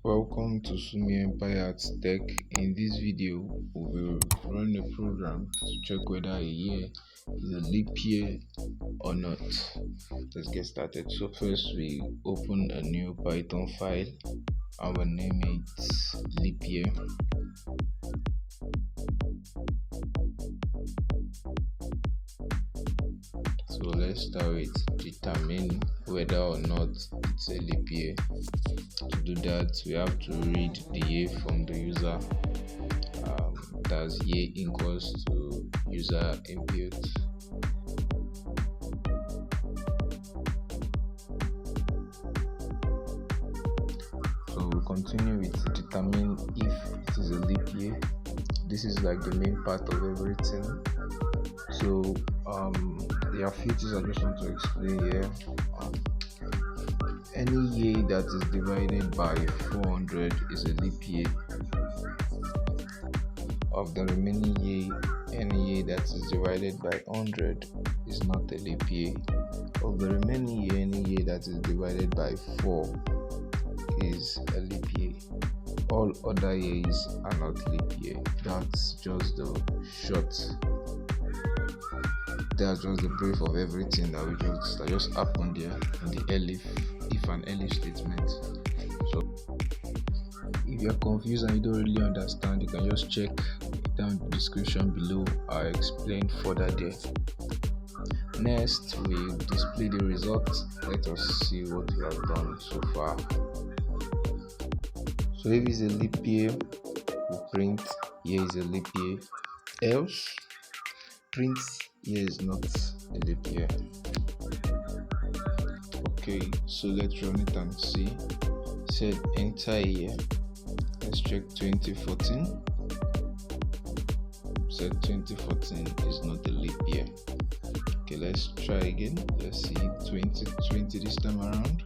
Welcome to Sumi Empire Tech. In this video, we will run a program to check whether a year is a leap year or not. Let's get started. So first, we open a new Python file. I will name it LeapYear. So let's start with determine whether or not it's a leap year. To do that, we have to read the year from the user. That's year equals to user input. So we'll continue with determine if it is a leap year. This is like the main part of everything. So there are few things I just want to explain here. Any year that is divided by 400 is a leap year. Of the remaining year, any year that is divided by 100 is not a leap year. Of the remaining year, any year that is divided by 4 is a leap year. All other years are not leap year. That's just the brief of everything that just happened there in the if and elif statement. So if you're confused and you don't really understand, you can just check down the description below. I'll explain further there. Next, we display the results. Let us see what we have done so far. So if it's a leap year, we print here is a leap year. Else, print here is not a leap year. Okay, so let's run it and see. Said enter year. Let's check 2014. Said 2014 is not a leap year. Okay, let's try again. Let's see 2020 this time around.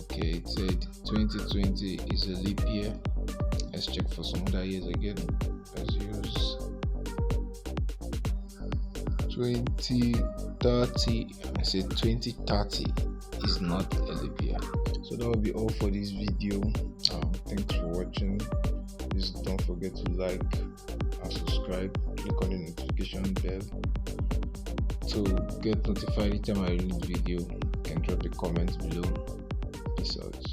Okay, it said 2020 is a leap year. Let's check for some other years again. Let's use 2030. I said 2030 is not a leap year. So that will be all for this video. Thanks for watching. Please don't forget to like and subscribe. Click on the notification bell to get notified anytime I release video. You can drop a comment below. Peace out.